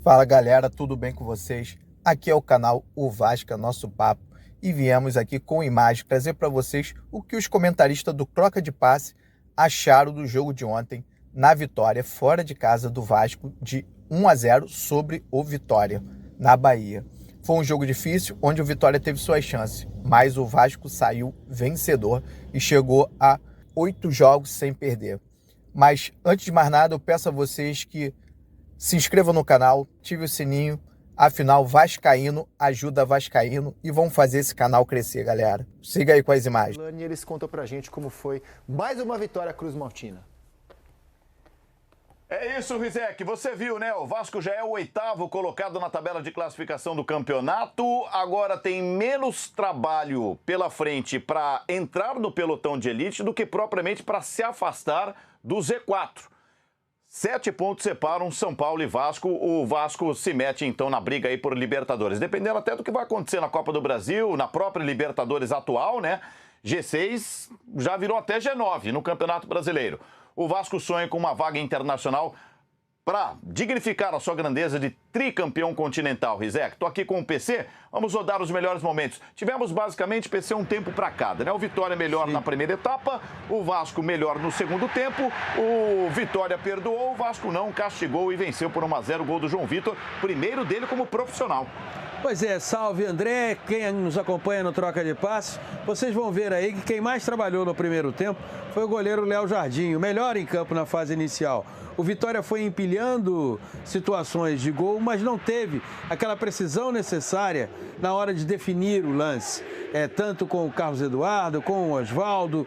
Fala galera, tudo bem com vocês? Aqui é o canal O Vasco é Nosso Papo e viemos aqui com imagem trazer para vocês o que os comentaristas do Troca de Passe acharam do jogo de ontem na vitória fora de casa do Vasco de 1-0 sobre o Vitória, na Bahia. Foi um jogo difícil onde o Vitória teve suas chances, mas o Vasco saiu vencedor e chegou a 8 jogos sem perder. Mas antes de mais nada, eu peço a vocês que se inscreva no canal, ative o sininho, afinal Vascaíno ajuda Vascaíno e vamos fazer esse canal crescer, galera. Siga aí com as imagens. E eles contam pra gente como foi mais uma vitória Cruz Maltina. É isso, Rizek, você viu, né? O Vasco já é o 8º colocado na tabela de classificação do campeonato, agora tem menos trabalho pela frente para entrar no pelotão de elite do que propriamente para se afastar do Z4. 7 pontos separam São Paulo e Vasco. O Vasco se mete, então, na briga aí por Libertadores. Dependendo até do que vai acontecer na Copa do Brasil, na própria Libertadores atual, né? G6 já virou até G9 no Campeonato Brasileiro. O Vasco sonha com uma vaga internacional para dignificar a sua grandeza de tricampeão continental, Rizek. Tô aqui com o PC, vamos rodar os melhores momentos. Tivemos basicamente, PC, um tempo para cada, né? O Vitória melhor na primeira etapa, o Vasco melhor no segundo tempo, o Vitória perdoou, o Vasco não, castigou e venceu por 1-0 o gol do João Vitor, primeiro dele como profissional. Pois é, salve André, quem nos acompanha no Troca de Passes, vocês vão ver aí que quem mais trabalhou no primeiro tempo foi o goleiro Léo Jardim, o melhor em campo na fase inicial. O Vitória foi empilhando situações de gol, mas não teve aquela precisão necessária na hora de definir o lance. Tanto com o Carlos Eduardo, com o Osvaldo,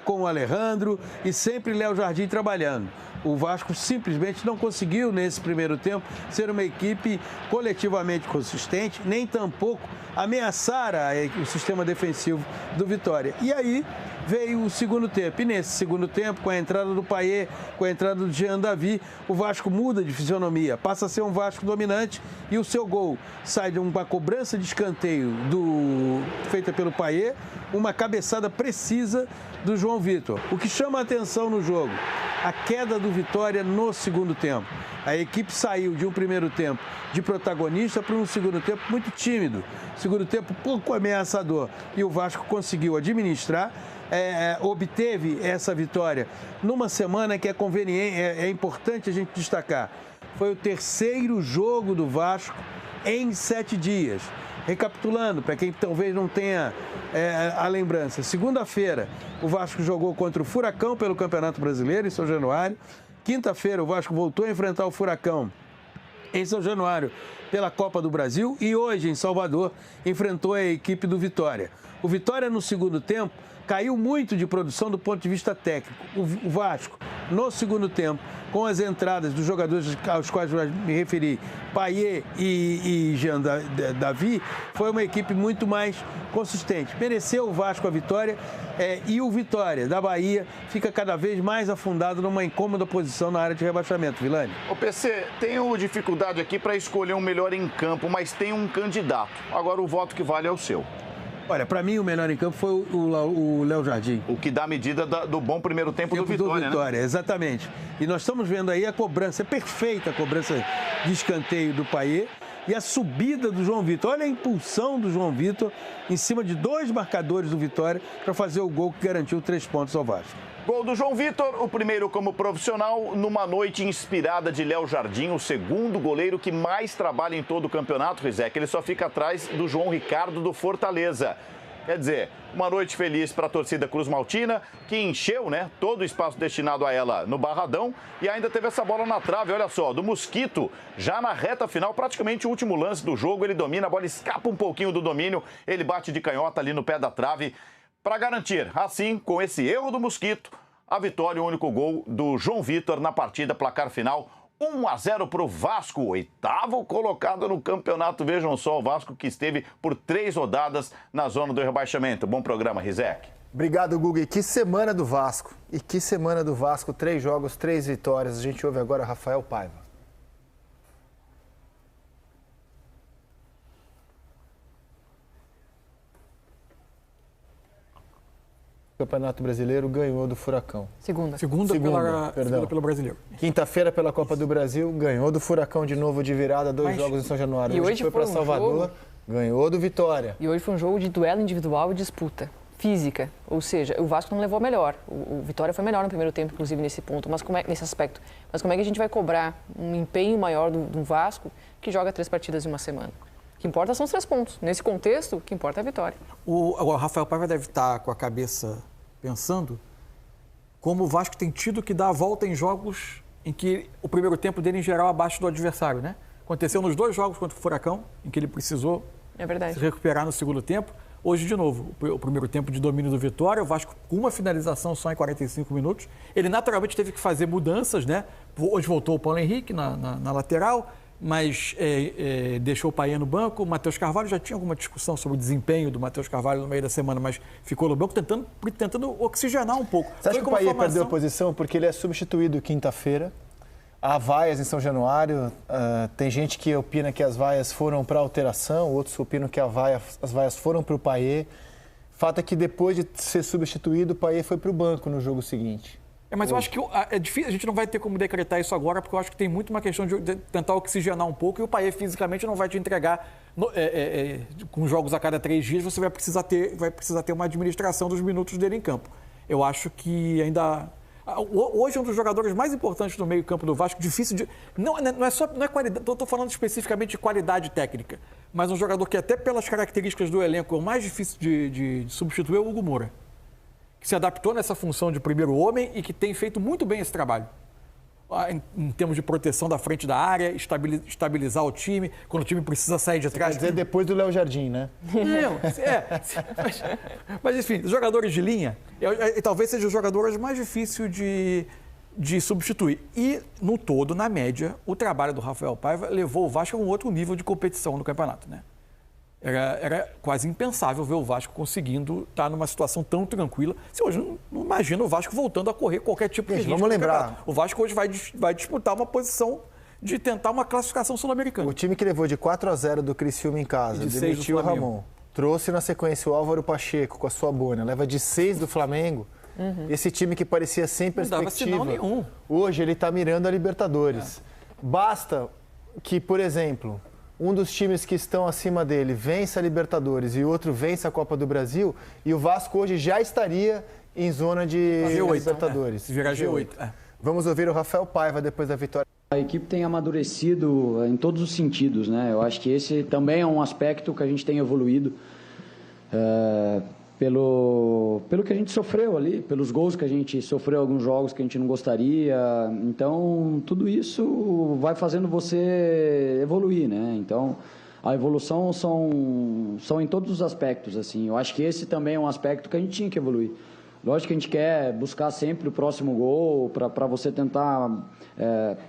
com o Alejandro e sempre Léo Jardim trabalhando. O Vasco simplesmente não conseguiu, nesse primeiro tempo, ser uma equipe coletivamente consistente, nem tampouco ameaçar o sistema defensivo do Vitória. E aí veio o segundo tempo. E nesse segundo tempo, com a entrada do Payet, com a entrada do Jean Davi, o Vasco muda de fisionomia, passa a ser um Vasco dominante e o seu gol sai de uma cobrança de escanteio feita pelo Payet, uma cabeçada precisa do João Vitor. O que chama a atenção no jogo, a queda do Vitória no segundo tempo. A equipe saiu de um primeiro tempo de protagonista para um segundo tempo muito tímido, segundo tempo pouco ameaçador. E o Vasco conseguiu administrar, obteve essa vitória numa semana que é conveniente, é importante a gente destacar. Foi o terceiro jogo do Vasco em 7 dias. Recapitulando, para quem talvez não tenha a lembrança, segunda-feira o Vasco jogou contra o Furacão pelo Campeonato Brasileiro em São Januário. Quinta-feira o Vasco voltou a enfrentar o Furacão em São Januário pela Copa do Brasil e hoje em Salvador enfrentou a equipe do Vitória. O Vitória no segundo tempo caiu muito de produção do ponto de vista técnico. O Vasco, no segundo tempo, com as entradas dos jogadores aos quais eu me referi, Payet e Jean Davi, foi uma equipe muito mais consistente. Mereceu o Vasco a vitória e o Vitória da Bahia fica cada vez mais afundado numa incômoda posição na área de rebaixamento. Vilani? Ô PC, tenho dificuldade aqui para escolher um melhor em campo, mas tem um candidato. Agora o voto que vale é o seu. Olha, para mim o melhor em campo foi o Léo Jardim. O que dá medida do bom primeiro tempo do Vitória, né? Exatamente. E nós estamos vendo aí a cobrança, perfeita a cobrança de escanteio do Payet e a subida do João Vitor. Olha a impulsão do João Vitor em cima de 2 marcadores do Vitória para fazer o gol que garantiu 3 pontos ao Vasco. Gol do João Vitor, o primeiro como profissional, numa noite inspirada de Léo Jardim, o segundo goleiro que mais trabalha em todo o campeonato, Rizek. Ele só fica atrás do João Ricardo do Fortaleza. Quer dizer, uma noite feliz para a torcida Cruz Maltina, que encheu, né, todo o espaço destinado a ela no Barradão e ainda teve essa bola na trave, olha só, do Mosquito, já na reta final, praticamente o último lance do jogo, ele domina, a bola escapa um pouquinho do domínio, ele bate de canhota ali no pé da trave para garantir, assim, com esse erro do Mosquito, a vitória e o único gol do João Vitor na partida, placar final 1-0 para o Vasco, 8º colocado no campeonato. Vejam só, o Vasco que esteve por 3 rodadas na zona do rebaixamento. Bom programa, Rizek. Obrigado, Guga. E que semana do Vasco. 3 jogos, 3 vitórias. A gente ouve agora Rafael Paiva. Campeonato Brasileiro ganhou do Furacão. Segunda pelo Brasileiro. Quinta-feira, pela Copa do Brasil, ganhou do Furacão de novo de virada, 2 jogos em São Januário. E hoje foi para Salvador, ganhou do Vitória. E hoje foi um jogo de duelo individual e disputa física. Ou seja, o Vasco não levou a melhor. O Vitória foi melhor no primeiro tempo, inclusive, nesse ponto, nesse aspecto. Mas como é que a gente vai cobrar um empenho maior do Vasco que joga 3 partidas em uma semana? O que importa são os 3 pontos. Nesse contexto, o que importa é a vitória. Agora, o Rafael Paiva deve estar com a cabeça pensando como o Vasco tem tido que dar a volta em jogos em que o primeiro tempo dele, em geral, abaixo do adversário, né? Aconteceu nos 2 jogos contra o Furacão, em que ele precisou se recuperar no segundo tempo. Hoje, de novo, o primeiro tempo de domínio do Vitória, o Vasco com uma finalização só em 45 minutos. Ele naturalmente teve que fazer mudanças, né? Hoje voltou o Paulo Henrique na lateral, mas deixou o Paê no banco. O Matheus Carvalho já tinha alguma discussão sobre o desempenho do Matheus Carvalho no meio da semana, mas ficou no banco tentando oxigenar um pouco. Você acha que o Paê perdeu a posição porque ele é substituído quinta-feira? Há vaias em São Januário, tem gente que opina que as vaias foram para alteração, outros opinam que as vaias foram para o Paê. Fato é que depois de ser substituído, o Paê foi para o banco no jogo seguinte. Mas eu acho que é difícil, a gente não vai ter como decretar isso agora, porque eu acho que tem muito uma questão de tentar oxigenar um pouco e o Paê fisicamente não vai te entregar, com jogos a cada 3 dias, você vai precisar ter uma administração dos minutos dele em campo. Eu acho que ainda... Hoje é um dos jogadores mais importantes do meio-campo do Vasco, difícil de... Não é qualidade, estou falando especificamente de qualidade técnica, mas um jogador que até pelas características do elenco é o mais difícil de substituir é o Hugo Moura, que se adaptou nessa função de primeiro homem e que tem feito muito bem esse trabalho. Em termos de proteção da frente da área, estabilizar o time, quando o time precisa sair de trás. Quer dizer, depois do Léo Jardim, né? Não, mas enfim, os jogadores de linha, talvez sejam os jogadores mais difíceis de substituir. E, no todo, na média, o trabalho do Rafael Paiva levou o Vasco a um outro nível de competição no campeonato, né? Era quase impensável ver o Vasco conseguindo estar numa situação tão tranquila. Você hoje não imagina o Vasco voltando a correr qualquer tipo de risco. Vamos lembrar. O Vasco hoje vai disputar uma posição de tentar uma classificação sul-americana. O time que levou de 4-0 do Criciúma em casa, demitiu o Ramon, trouxe na sequência o Álvaro Pacheco com a sua bona, leva de 6 do Flamengo. Esse time que parecia sem perspectiva, não dava sinal nenhum. Hoje ele está mirando a Libertadores. Basta que, por exemplo... um dos times que estão acima dele vença a Libertadores e o outro vença a Copa do Brasil, e o Vasco hoje já estaria em zona de G8, Libertadores. Virar G8. Vamos ouvir o Rafael Paiva depois da vitória. A equipe tem amadurecido em todos os sentidos, né? Eu acho que esse também é um aspecto que a gente tem evoluído pelo que a gente sofreu ali, pelos gols que a gente sofreu, alguns jogos que a gente não gostaria. Então, tudo isso vai fazendo você evoluir, né? Então, a evolução são em todos os aspectos, assim. Eu acho que esse também é um aspecto que a gente tinha que evoluir. Lógico que a gente quer buscar sempre o próximo gol para você tentar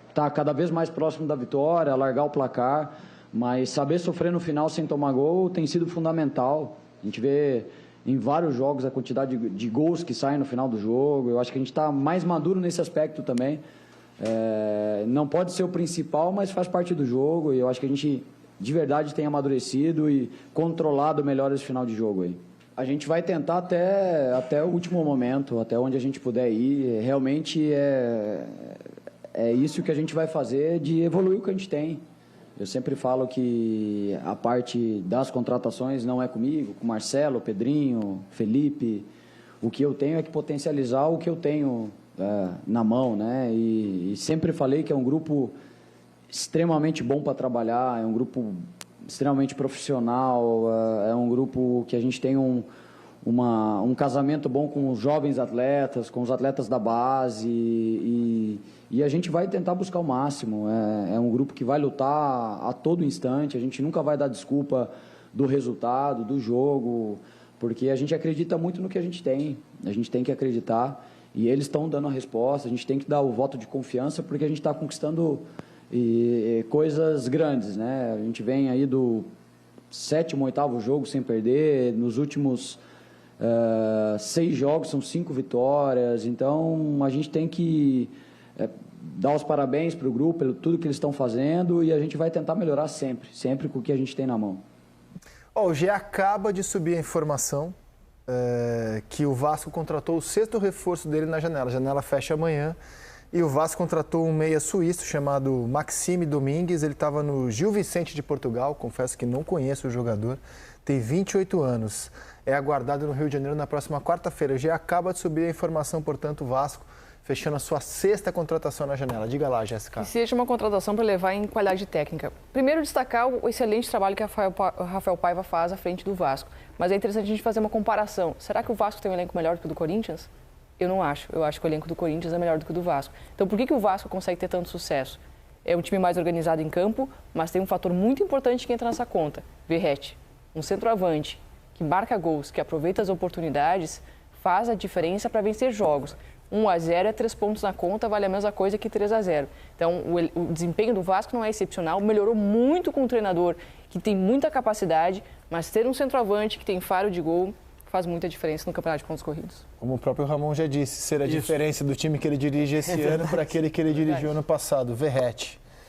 estar cada vez mais próximo da vitória, alargar o placar, mas saber sofrer no final sem tomar gol tem sido fundamental. A gente vê em vários jogos a quantidade de gols que saem no final do jogo. Eu acho que a gente está mais maduro nesse aspecto também. Não pode ser o principal, mas faz parte do jogo, e eu acho que a gente de verdade tem amadurecido e controlado melhor esse final de jogo aí. A gente vai tentar até o último momento, até onde a gente puder ir. Realmente é isso que a gente vai fazer, de evoluir o que a gente tem. Eu sempre falo que a parte das contratações não é comigo, com Marcelo, Pedrinho, Felipe. O que eu tenho é que potencializar o que eu tenho na mão, né? E sempre falei que é um grupo extremamente bom para trabalhar, é um grupo extremamente profissional, é um grupo que a gente tem um casamento bom com os jovens atletas, com os atletas da base, e a gente vai tentar buscar o máximo. É um grupo que vai lutar a todo instante, a gente nunca vai dar desculpa do resultado, do jogo, porque a gente acredita muito no que a gente tem que acreditar, e eles estão dando a resposta, a gente tem que dar o voto de confiança, porque a gente está conquistando coisas grandes, né? A gente vem aí do 7º, 8º jogo sem perder, nos últimos 6 jogos são 5 vitórias, então a gente tem que dar os parabéns para o grupo pelo tudo que eles estão fazendo, e a gente vai tentar melhorar sempre com o que a gente tem na mão. O GE acaba de subir a informação que o Vasco contratou o 6º reforço dele na janela. A janela fecha amanhã. E o Vasco contratou um meia suíço chamado Maxime Domingues. Ele estava no Gil Vicente de Portugal, confesso que não conheço o jogador. Tem 28 anos. É aguardado no Rio de Janeiro na próxima quarta-feira. Já acaba de subir a informação, portanto, o Vasco fechando a sua 6ª contratação na janela. Diga lá, Jéssica. Que seja uma contratação para levar em qualidade técnica. Primeiro, destacar o excelente trabalho que o Rafael Paiva faz à frente do Vasco. Mas é interessante a gente fazer uma comparação. Será que o Vasco tem um elenco melhor do que o do Corinthians? Eu não acho. Eu acho que o elenco do Corinthians é melhor do que o do Vasco. Então, por que o Vasco consegue ter tanto sucesso? É um time mais organizado em campo, mas tem um fator muito importante que entra nessa conta. Verratti, um centroavante que marca gols, que aproveita as oportunidades, faz a diferença para vencer jogos. 1-0 é 3 pontos na conta, vale a mesma coisa que 3-0. Então, o desempenho do Vasco não é excepcional, melhorou muito com um treinador que tem muita capacidade, mas ter um centroavante que tem faro de gol faz muita diferença no campeonato de pontos corridos. Como o próprio Ramon já disse, ser a diferença do time que ele dirige esse ano para aquele que ele dirigiu ano passado, Verratti.